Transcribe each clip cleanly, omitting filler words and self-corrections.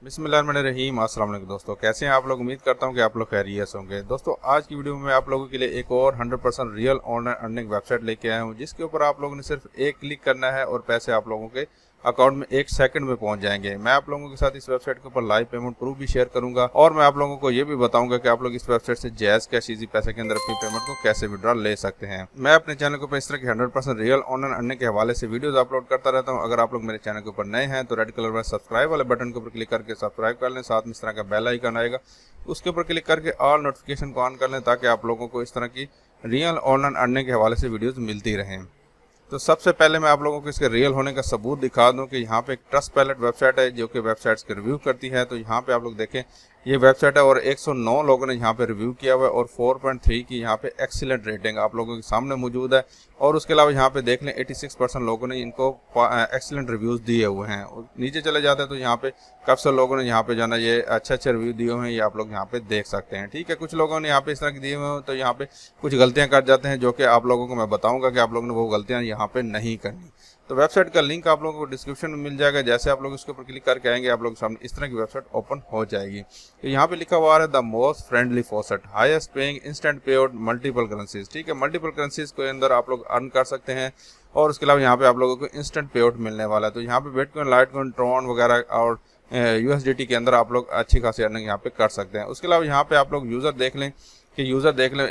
बिस्मिल्लाहिर्रहमानिर्रहीम। अस्सलाम वालेकुम दोस्तों, कैसे हैं आप लोग। उम्मीद करता हूं कि आप लोग खैरियत से होंगे। दोस्तों आज की वीडियो में आप लोगों के लिए एक और 100% रियल ऑनलाइन अर्निंग वेबसाइट लेके आया हूं, जिसके ऊपर आप लोगों ने सिर्फ एक क्लिक करना है और पैसे आप लोगों के अकाउंट में 1 सेकंड में पहुंच जाएंगे। मैं आप लोगों के साथ इस वेबसाइट के ऊपर लाइव पेमेंट प्रूफ भी शेयर करूंगा और मैं आप लोगों को ये भी बताऊंगा कि आप लोग इस वेबसाइट से जैज़ कैश इजी पैसे के अंदर अपनी पेमेंट को कैसे विड्रॉ ले सकते हैं। मैं अपने चैनल के ऊपर इस तरह की 100% रियल ऑनलाइन अर्निंग के हवाले से वीडियोस अपलोड करता रहता हूं। अगर आप लोग मेरे चैनल के ऊपर नए हैं तो रेड कलर में सब्सक्राइब वाले बटन के ऊपर क्लिक करके सब्सक्राइब कर लें। साथ में इस तरह का बेल आइकन आएगा, उसके ऊपर क्लिक करके ऑल नोटिफिकेशन को ऑन कर लें, ताकि आप लोगों को इस तरह की रियल ऑनलाइन अर्निंग के हवाले से वीडियोस मिलती रहें। तो सबसे पहले मैं आप लोगों को इसके रियल होने का सबूत दिखा दूं कि यहाँ पे एक ट्रस्ट पैलेट वेबसाइट है जो कि वेबसाइट्स के रिव्यू करती है। तो यहाँ पे आप लोग देखें, ये वेबसाइट है और 109 लोगों ने यहाँ पे रिव्यू किया हुआ है और 4.3 की यहाँ पे एक्सीलेंट रेटिंग आप लोगों के सामने मौजूद है। और उसके अलावा यहाँ पे देख लें 86% लोगों ने इनको एक्सीलेंट रिव्यूज़ दिए हुए हैं। और नीचे चले जाते हैं तो यहाँ पे काफ़ी सारे लोगों ने यहाँ पे जाना ये अच्छे रिव्यू दिए हुए हैं, ये आप लोग यहाँ पे देख सकते हैं। ठीक है, कुछ लोगों ने यहाँ पे इस तरह के दिए हुए हैं तो यहाँ पे कुछ गलतियाँ कर जाते हैं, जो कि आप लोगों को मैं बताऊँगा कि आप लोगों ने वो गलतियाँ यहाँ पे नहीं करनी। तो वेबसाइट का लिंक आप लोगों को डिस्क्रिप्शन में मिल जाएगा। जैसे आप लोग इसके ऊपर क्लिक करके आएंगे, आप लोगों के सामने इस तरह की वेबसाइट ओपन हो जाएगी। तो यहाँ पे लिखा हुआ है the most friendly faucet, highest paying, instant payout, multiple currencies. ठीक है, मल्टीपल करेंसीज के अंदर आप लोग अर्न कर सकते हैं और उसके अलावा यहाँ पे आप लोगों को इंस्टेंट पे आउट मिलने वाला है। तो यहाँ पे बिटकॉइन, लाइटकॉइन, ट्रॉन वगैरह और यूएसडीटी के अंदर आप लोग अच्छी खासी अर्निंग यहाँ पे कर सकते हैं। उसके अलावा यहाँ पे आप लोग यूज़र देख लें कि यूज़र देख लें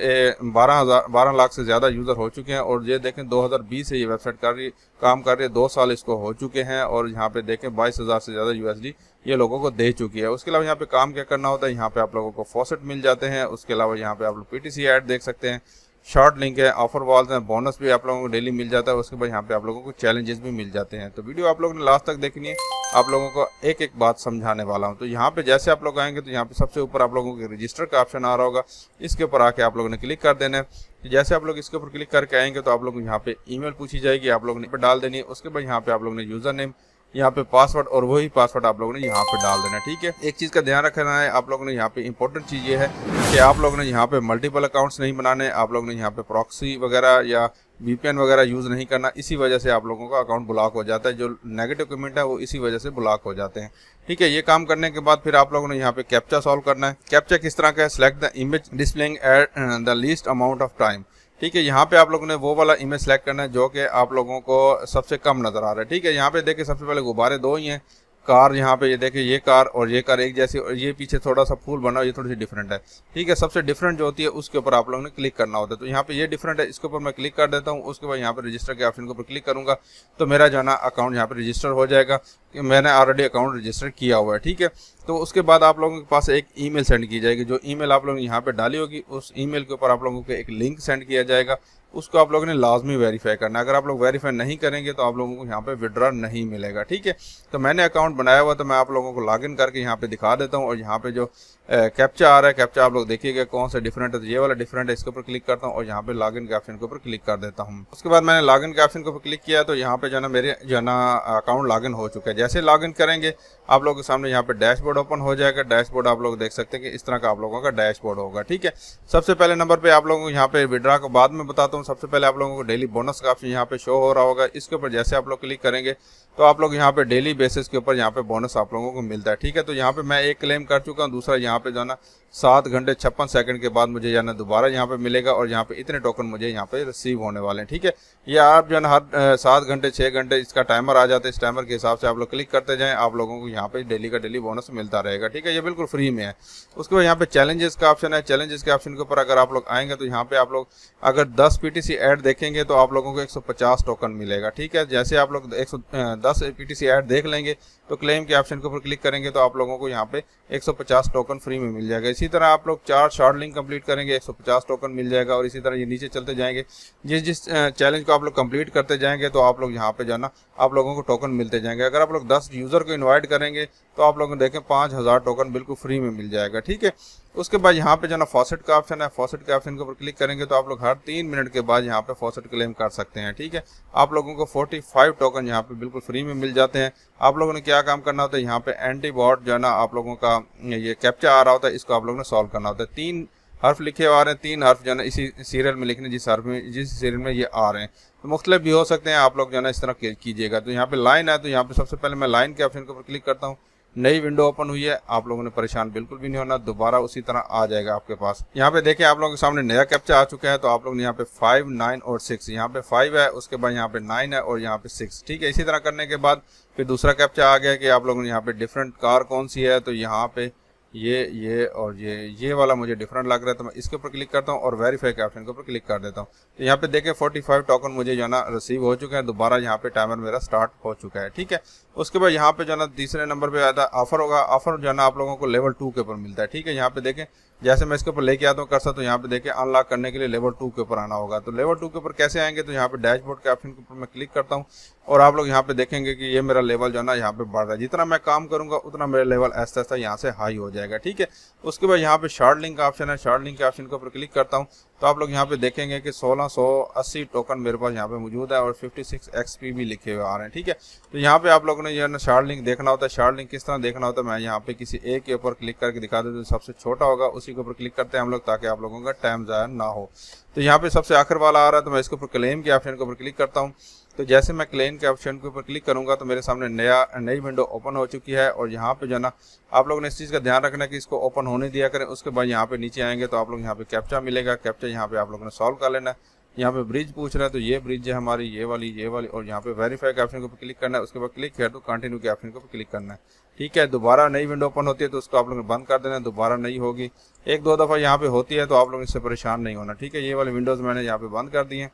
12 लाख से ज़्यादा यूज़र हो चुके हैं। और ये देखें 2020 से ये वेबसाइट काम कर रही है, 2 साल इसको हो चुके हैं और यहाँ पे देखें 22,000 से ज़्यादा यूएसडी ये लोगों को दे चुकी है। उसके अलावा यहाँ पे काम क्या करना होता है, यहाँ पे आप लोगों को फॉसेट मिल जाते हैं। उसके अलावा यहाँ पे आप लोग पीटीसी ऐड देख सकते हैं, शॉर्ट लिंक है, ऑफर वॉल्स हैं, बोनस भी आप लोगों को डेली मिल जाता है। उसके बाद यहाँ पे आप लोगों को चैलेंजेस भी मिल जाते हैं। तो वीडियो आप लोगों ने लास्ट तक देखनी है, आप लोगों को एक एक बात समझाने वाला हूँ। तो यहाँ पे जैसे आप लोग आएंगे तो यहाँ पे सबसे ऊपर आप लोगों के रजिस्टर का ऑप्शन आ रहा होगा, इसके ऊपर आके आप लोगों ने क्लिक कर देना है। जैसे आप लोग इसके ऊपर क्लिक करके आएंगे तो आप लोगों को यहाँ पे ईमेल पूछी जाएगी, आप लोगों ने डाल देनी है। उसके बाद यहाँ पे आप लोगों ने यूज़र नेम, यहाँ पे पासवर्ड और वही पासवर्ड आप लोगों ने यहाँ पे डाल देना है। ठीक है, एक चीज़ का ध्यान रखना है आप लोगों ने, यहाँ पे इंपॉर्टेंट चीज़ ये है कि आप लोगों ने यहाँ पे मल्टीपल अकाउंट्स नहीं बनाने, आप लोगों ने यहाँ पे प्रॉक्सी वगैरह या वीपीएन वगैरह यूज़ नहीं करना। इसी वजह से आप लोगों का अकाउंट ब्लॉक हो जाता है, जो नेगेटिव कमेंट है वो इसी वजह से ब्लॉक हो जाते हैं। ठीक है, ये काम करने के बाद फिर आप लोगों ने यहाँ पे कैप्चा सॉल्व करना है। कैप्चा किस तरह का है, select the image displaying at the least amount of time. ठीक है, यहाँ पे आप लोगों ने वो वाला इमेज सेलेक्ट करना है जो कि आप लोगों को सबसे कम नज़र आ रहा है। ठीक है, यहाँ पे देखिए सबसे पहले गुब्बारे 2 ही हैं, कार यहाँ पे ये देखिए ये कार और ये कार एक जैसी, और ये पीछे थोड़ा सा फूल बना ये थोड़ी सी डिफरेंट है। ठीक है, सबसे डिफरेंट जो होती है उसके ऊपर आप लोगों ने क्लिक करना होता है। तो यहाँ पे ये डिफरेंट है, इसके ऊपर मैं क्लिक कर देता हूँ। उसके बाद यहाँ पे रजिस्टर के ऑप्शन के ऊपर क्लिक करूँगा तो मेरा जो है ना अकाउंट यहाँ पे रजिस्टर हो जाएगा कि मैंने ऑलरेडी अकाउंट रजिस्टर किया हुआ है। ठीक है, तो उसके बाद आप लोगों के पास एक ईमेल सेंड की जाएगी। जो ईमेल आप लोगों ने यहाँ पे डाली होगी उस ईमेल के ऊपर आप लोगों को एक लिंक सेंड किया जाएगा, उसको आप लोगों ने लाजमी वेरीफाई करना है। अगर आप लोग वेरीफाई नहीं करेंगे तो आप लोगों को यहाँ पे विड्रॉ नहीं मिलेगा। ठीक है, तो मैंने अकाउंट बनाया हुआ तो मैं आप लोगों को लॉगिन करके यहाँ पे दिखा देता हूँ। और यहाँ पे जो कैप्चा आ रहा है, कैप्चा आप लोग देखिएगा कौन सा डिफरेंट है, तो ये वाला डिफरेंट है, इसके ऊपर क्लिक करता हूँ और यहाँ पे लॉगिन के ऑप्शन के ऊपर क्लिक कर देता हूँ। उसके बाद मैंने लॉगिन के ऑप्शन के ऊपर क्लिक किया तो यहाँ पे जो है ना मेरे जो है ना अकाउंट लॉगिन हो चुका है। जैसे लॉगिन करेंगे आप लोगों के सामने यहाँ पे डैशबोर्ड ओपन हो जाएगा। डैशबोर्ड आप लोग देख सकते हैं कि इस तरह का आप लोगों का डैशबोर्ड होगा। ठीक है, सबसे पहले नंबर पे आप लोगों को यहाँ पे विड्रॉ को बाद में बताता हूँ। सबसे पहले आप लोगों को डेली बोनस का ऑप्शन यहाँ पे शो हो रहा होगा, इसके ऊपर जैसे आप लोग क्लिक करेंगे तो आप लोग यहाँ पे डेली बेसिस के ऊपर यहाँ पे बोनस आप लोगों को मिलता है। ठीक है, तो यहाँ पे मैं एक क्लेम कर चुका हूँ, दूसरा यहाँ पे जो है ना 7 घंटे 56 सेकंड के बाद मुझे जाना दोबारा यहाँ पे मिलेगा और यहाँ पे इतने टोकन मुझे यहाँ पे रिसीव होने वाले हैं। ठीक है, ये आप जो है ना हर 7 घंटे 6 घंटे इसका टाइमर आ जाता है, इस टाइमर के हिसाब से आप लोग क्लिक करते जाएं, आप लोगों को यहाँ पे डेली का डेली बोनस मिलता रहेगा। ठीक है, ये बिल्कुल फ्री में है। उसके बाद यहाँ पे चैलेंजेस का ऑप्शन है। चैलेंजेस के ऑप्शन के ऊपर अगर आप लोग आएंगे तो यहाँ पे आप लोग अगर 10 पीटीसी ऐड देखेंगे तो आप लोगों को 150 टोकन मिलेगा। ठीक है, जैसे आप लोग 110 पीटीसी ऐड देख लेंगे तो क्लेम के ऑप्शन के ऊपर क्लिक करेंगे तो आप लोगों को यहाँ पे 150 टोकन फ्री में मिल जाएगा। इसी तरह आप लोग 4 शॉर्ट लिंक कंप्लीट करेंगे 150 टोकन मिल जाएगा। और इसी तरह ये नीचे चलते जाएंगे, जिस चैलेंज को आप लोग कंप्लीट करते जाएंगे तो आप लोग यहाँ पे जाना आप लोगों को टोकन मिलते जाएंगे। अगर आप लोग 10 यूज़र को इन्वाइट करेंगे तो आप लोग देखें 5000 टोकन बिल्कुल फ्री में मिल जाएगा। ठीक है, उसके बाद यहाँ पे जो ना फॉसेट का ऑप्शन है, फॉसेट के ऑप्शन के ऊपर क्लिक करेंगे तो आप लोग हर 3 मिनट के बाद यहाँ पे फॉसेट क्लेम कर सकते हैं। ठीक है, आप लोगों को 45 टोकन यहाँ पे बिल्कुल फ्री में मिल जाते हैं। आप लोगों ने क्या काम करना होता है, यहाँ पे एंटीबॉट जो है ना आप लोगों का ये कैप्चा आ रहा होता है, इसको आप लोगों ने सॉल्व करना होता है। 3 हर्फ लिखे आ रहे हैं, 3 हर्फ जो है ना इसी सीरियल में लिखने, जिस सीरियल में ये आ रहे हैं तो मुख्तलिफ भी हो सकते हैं। आप लोग जो है ना इस तरह कीजिएगा। तो यहाँ पे लाइन है, तो यहाँ पे सबसे पहले मैं लाइन के ऑप्शन के ऊपर क्लिक करता हूँ। नई विंडो ओपन हुई है, आप लोगों ने परेशान बिल्कुल भी नहीं होना, दोबारा उसी तरह आ जाएगा आपके पास। यहाँ पे देखें आप लोगों के सामने नया कैप्चा आ चुका है, तो आप लोग यहाँ पे 5, 9 और 6, यहाँ पे 5 है, उसके बाद यहाँ पे 9 है और यहाँ पे 6, ठीक है। इसी तरह करने के बाद फिर दूसरा कैप्चा आ गया कि आप लोगों ने यहाँ पे डिफरेंट कार कौन सी है, तो यहाँ पे ये और ये वाला मुझे डिफरेंट लग रहा है, तो मैं इसके ऊपर क्लिक करता हूँ और वेरीफाई के ऑप्शन के ऊपर क्लिक कर देता हूँ। तो यहाँ पे देखें 45 टोकन मुझे जो है ना रिसीव हो चुके हैं, दोबारा यहाँ पे टाइमर मेरा स्टार्ट हो चुका है, ठीक है। उसके बाद यहाँ पे जो है ना तीसरे नंबर पे आता है ऑफर होगा। ऑफर जो है ना आप लोगों को लेवल 2 के ऊपर मिलता है, ठीक है। यहाँ पे देखें जैसे मैं इसके ऊपर लेके आता हूँ कर्सर, तो यहाँ पे देखें अनलॉक करने के लिए लेवल 2 के ऊपर आना होगा। तो लेवल 2 के ऊपर कैसे आएंगे, तो यहाँ पे डैशबोर्ड के ऑप्शन के ऊपर मैं क्लिक करता हूँ और आप लोग यहाँ पे देखेंगे कि ये मेरा लेवल जो है ना यहाँ पे बढ़ रहा है। जितना मैं काम करूंगा उतना मेरा लेवल ऐसा ऐसा यहाँ से हाई हो जाएगा, ठीक है। उसके बाद यहाँ पे शार्ट लिंक का ऑप्शन है, शार्ट लिंक के ऑप्शन के ऊपर क्लिक करता हूँ तो आप लोग यहाँ पे देखेंगे कि 1680 टोकन मेरे पास यहाँ पे मौजूद है और 56 XP भी लिखे हुए आ रहे हैं, ठीक है। तो यहाँ पे आप लोगों ने जो है ना शार्ट लिंक देखना होता है। शार्ट लिंक किस तरह देखना होता है, मैं यहाँ पे किसी एक के ऊपर क्लिक करके दिखा देता हूँ, सबसे छोटा होगा उसी के ऊपर क्लिक करते हैं हम लोग, ताकि आप लोगों का टाइम ज़ाया ना हो। तो यहाँ पे सबसे आखिर वाला आ रहा है, तो मैं इसके ऊपर क्लेम के ऑप्शन के ऊपर क्लिक करता हूँ। तो जैसे मैं क्लेम के ऑप्शन के ऊपर क्लिक करूंगा तो मेरे सामने नई विंडो ओपन हो चुकी है। और यहाँ पे जो ना आप लोगों ने इस चीज़ का ध्यान रखना कि इसको ओपन होने दिया करें। उसके बाद यहाँ पे नीचे आएंगे तो आप लोग यहाँ पे कैप्चा मिलेगा, कैप्चा यहाँ पे आप लोगों ने सॉल्व कर लेना है। यहाँ पे ब्रिज पूछ रहा है, तो ये ब्रिज है हमारी, ये वाली और यहाँ पे वेरीफाई के ऑप्शन के ऊपर क्लिक करना है। उसके बाद क्लिक किया तो कंटिन्यू के ऑप्शन के ऊपर क्लिक करना है, ठीक है। दोबारा नई विंडो ओपन होती है तो उसको आप लोगों ने बंद कर देना है, दोबारा नहीं होगी। 1-2 दफ़ा यहाँ पे होती है तो आप लोग इससे परेशान नहीं होना, ठीक है। ये वाली विंडोज़ मैंने यहाँ पे बंद कर दी हैं,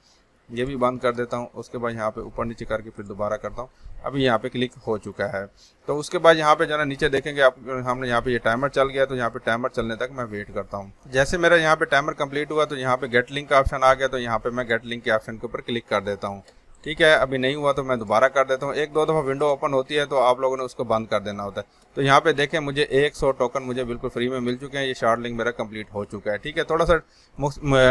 ये भी बंद कर देता हूँ। उसके बाद यहाँ पे ऊपर नीचे करके फिर दोबारा करता हूँ। अभी यहाँ पे क्लिक हो चुका है। तो उसके बाद यहाँ पे जाना नीचे देखेंगे आप, हमने यहाँ पे ये टाइमर चल गया, तो यहाँ पे टाइमर चलने तक मैं वेट करता हूँ। जैसे मेरा यहाँ पे टाइमर कंप्लीट हुआ तो यहाँ पे गेट लिंक का ऑप्शन आ गया, तो यहाँ पे मैं गेट लिंक के ऑप्शन के ऊपर क्लिक कर देता हूँ, ठीक है। अभी नहीं हुआ तो मैं दोबारा कर देता हूँ। 1-2 दफ़ा विंडो ओपन होती है तो आप लोगों ने उसको बंद कर देना होता है। तो यहाँ पे देखें मुझे 100 टोकन मुझे बिल्कुल फ्री में मिल चुके हैं। ये शार्ट लिंक मेरा कंप्लीट हो चुका है, ठीक है। थोड़ा सा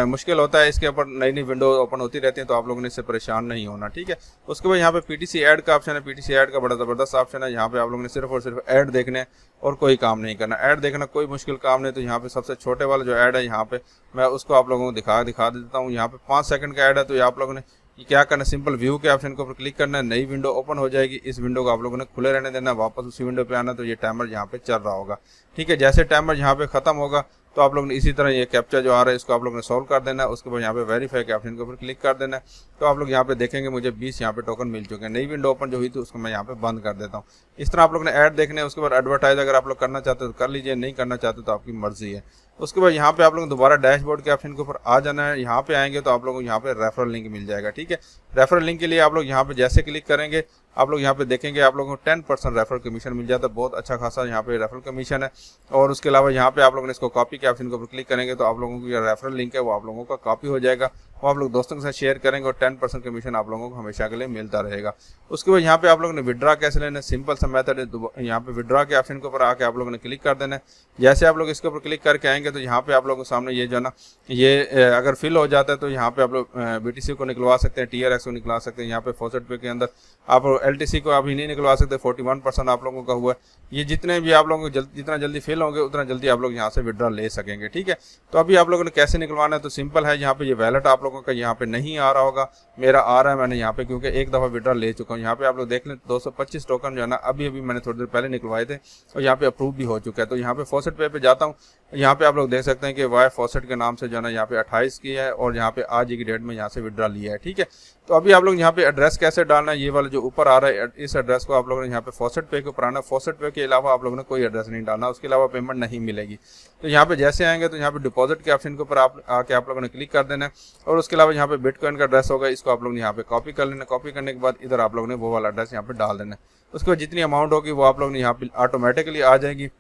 मुश्किल होता है, इसके ऊपर नई विंडो ओपन होती रहती है, तो आप लोगों ने इससे परेशान नहीं होना, ठीक है। उसके बाद यहाँ पे PTC ऐड का ऑप्शन है। PTC ऐड का बड़ा ज़बरदस्त ऑप्शन है। यहाँ पे आप लोगों ने सिर्फ और सिर्फ ऐड देखने और कोई काम नहीं करना। ऐड देखना कोई मुश्किल काम नहीं। तो यहाँ पे सबसे छोटे वाला जो ऐड है, यहाँ पे मैं उसको आप लोगों को दिखा देता हूँ। यहाँ पे 5 सेकंड का ऐड है। तो ये आप लोगों ने क्या करना, सिंपल व्यू के ऑप्शन के ऊपर क्लिक करना है, नई विंडो ओपन हो जाएगी। इस विंडो को आप लोगों ने खुले रहने देना, वापस उसी विंडो पे आना, तो ये टाइमर यहाँ पे चल रहा होगा, ठीक है। जैसे टाइमर यहाँ पे खत्म होगा तो आप लोग ने इसी तरह ये कैप्चा जो आ रहा है इसको आप लोग ने सॉल्व कर देना है। उसके बाद यहाँ पे वेरीफाई के ऑप्शन के ऊपर क्लिक कर देना है। तो आप लोग यहाँ पे देखेंगे मुझे 20 यहाँ पे टोकन मिल चुके हैं। नई विंडो ओपन जो हुई थी उसको मैं यहाँ पे बंद कर देता हूँ। इस तरह आप लोग ने ऐड देखने, उसके बाद एडवर्टाइज अगर आप लोग करना चाहते हो तो कर लीजिए, नहीं करना चाहते तो आपकी मर्जी है। उसके बाद यहाँ पे आप लोग दोबारा डैशबोर्ड के ऑप्शन के ऊपर आ जाना है। यहाँ पे आएंगे तो आप लोगों को यहाँ पे रेफरल लिंक मिल जाएगा, ठीक है। रेफरल लिंक के लिए आप लोग यहाँ पे जैसे क्लिक करेंगे आप लोग यहाँ पे देखेंगे आप लोगों को 10% रेफरल कमीशन मिल जाता है। बहुत अच्छा खासा यहाँ पे रेफरल कमीशन है। और उसके अलावा यहाँ पे आप लोगों ने इसको कॉपी के ऑप्शन के ऊपर क्लिक करेंगे तो आप लोगों को ये रेफरल लिंक है वो आप लोगों का कॉपी हो जाएगा, वो आप लोग दोस्तों के साथ शेयर करेंगे और 10% कमीशन आप लोगों को हमेशा के लिए मिलता रहेगा। उसके बाद यहाँ पे आप लोगों ने विड्रा कैसे लेना है, सिंपल सा मेथड है। यहाँ पे विड्रा के ऑप्शन के ऊपर आके आप लोगों ने क्लिक कर देना है। जैसे आप लोग इसके ऊपर क्लिक करके आएंगे तो यहाँ पे आप लोगों के सामने ये जो है ना ये अगर फिल हो जाता है तो यहाँ पे आप लोग BTC को निकलवा सकते हैं, TRX को निकलवा सकते हैं। यहाँ पे फॉसेट पे के अंदर आप LTC को अभी नहीं निकलवा सकते, 41% आप लोगों का हुआ है। ये जितने भी आप लोगों को जितना जल्दी फिल होंगे उतना जल्दी आप लोग यहाँ से विड्रा ले सकेंगे, ठीक है। तो अभी आप लोगों ने कैसे निकलवाना है, तो सिंपल है। यहाँ पे ये वैलेट आप लोगों का यहाँ पे नहीं आ रहा होगा, मेरा आ रहा है। मैंने यहाँ पे क्योंकि एक दफ़ा विड्रा ले चुका हूँ। यहाँ पे आप लोग देख लें 225 टोकन जो है ना अभी मैंने थोड़ी देर पहले निकलवाए थे और यहाँ पे अप्रूव भी हो चुका है। तो यहाँ पे फॉसेट पे जाता हूँ, यहाँ पे आप लोग देख सकते हैं कि वाई फॉसेट के नाम से जो है ना यहाँ पे 28 की है और यहाँ पे आज की डेट में यहाँ से विड्रा लिया है, ठीक है। तो अभी आप लोग यहाँ पे एड्रेस कैसे डालना है, ये वाला जो ऊपर आ रहा है इस एड्रेस को आप लोगों ने यहाँ पे फॉसेट पे के ऊपर आना। फॉसेट पे के अलावा आप लोगों ने कोई एड्रेस नहीं डालना, उसके अलावा पेमेंट नहीं मिलेगी। तो यहाँ पे जैसे आएंगे तो यहाँ पे डिपॉजिट के ऑप्शन के ऊपर आके आप लोगों ने क्लिक कर देना है। और उसके अलावा यहाँ पे बिटकॉइन का एड्रेस होगा, इसको आप लोग यहाँ पे कॉपी कर लेना। कॉपी करने के बाद इधर आप लोगों ने वो वाला एड्रेस यहाँ पे डाल देना है। उसके बाद जितनी अमाउंट होगी वो आप लोग ने यहाँ पे ऑटोमेटिकली आ जाएगी।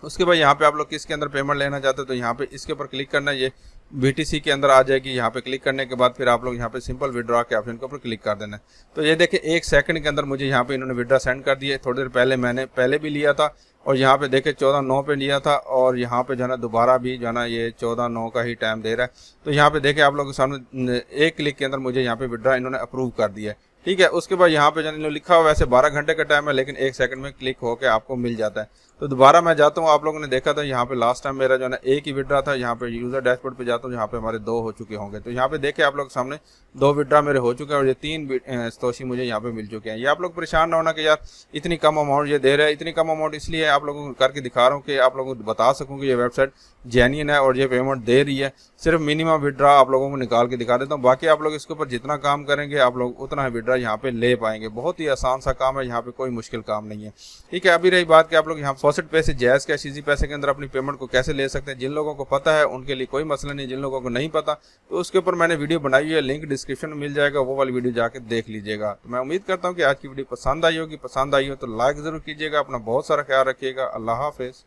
उसके बाद यहाँ पे आप लोग किसके अंदर पेमेंट लेना चाहते हो तो यहाँ पे इसके ऊपर क्लिक करना है, ये BTC के अंदर आ जाएगी। यहाँ पे क्लिक करने के बाद फिर आप लोग यहाँ पे सिंपल विड्रॉ के ऑप्शन के ऊपर क्लिक कर देना है। तो ये देखिए 1 सेकंड के अंदर मुझे यहाँ पे इन्होंने विड्रॉ सेंड कर दिए। थोड़ी देर पहले मैंने पहले भी लिया था और यहाँ पे देखे 14:09 पे लिया था और यहाँ पे जो है ना दोबारा भी जो है ना ये 14:09 का ही टाइम दे रहा है। तो यहाँ पे देखे आप लोगों के सामने 1 क्लिक के अंदर मुझे यहाँ पे विड्रॉ इन्होंने अप्रूव कर दिया है, ठीक है। उसके बाद यहाँ पे जो लिखा हुआ वैसे 12 घंटे का टाइम है, लेकिन 1 सेकंड में क्लिक होकर आपको मिल जाता है। तो दोबारा मैं जाता हूँ, आप लोगों ने देखा था यहाँ पे लास्ट टाइम मेरा जो है ना एक ही विड्रा था। यहाँ पे यूज़र डैशबोर्ड पे जाता हूँ, यहाँ पे हमारे 2 हो चुके होंगे। तो यहाँ पे देखे आप लोग सामने 2 विड्रा मेरे हो चुके हैं और ये 3 सतोशी मुझे यहाँ पे मिल चुके हैं। ये आप लोग परेशान ना होना कि यार इतनी कम अमाउंट ये दे रहा है। इतनी कम अमाउंट इसलिए आप लोगों को करके दिखा रहा हूँ कि आप लोगों को बता सकूँ कि ये वेबसाइट जेन्युइन है और ये पेमेंट दे रही है। सिर्फ मिनिमम विड्रा आप लोगों को निकाल के दिखा देता हूँ। बाकी आप लोग इसके ऊपर जितना काम करेंगे आप लोग उतना ही विड्रा यहाँ पे ले पाएंगे। बहुत ही आसान सा काम है, यहाँ पे कोई मुश्किल काम नहीं है। ठीक है, अभी रही बात कि आप लोग यहाँ फॉसेट पे से जायज़ कैश इजी पैसे के अंदर अपनी पेमेंट को कैसे ले सकते हैं। जिन लोगों को पता है उनके लिए कोई मसला नहीं, जिन लोगों को नहीं पता तो उसके ऊपर मैंने वीडियो बनाई है, लिंक डिस्क्रिप्शन में मिल जाएगा, वो वाली वीडियो जाके देख लीजिएगा। तो मैं उम्मीद करता हूँ कि आज की वीडियो पसंद आई होगी। पसंद आई हो तो लाइक ज़रूर कीजिएगा। अपना बहुत सारा ख्याल रखिएगा। अल्लाह हाफिज़।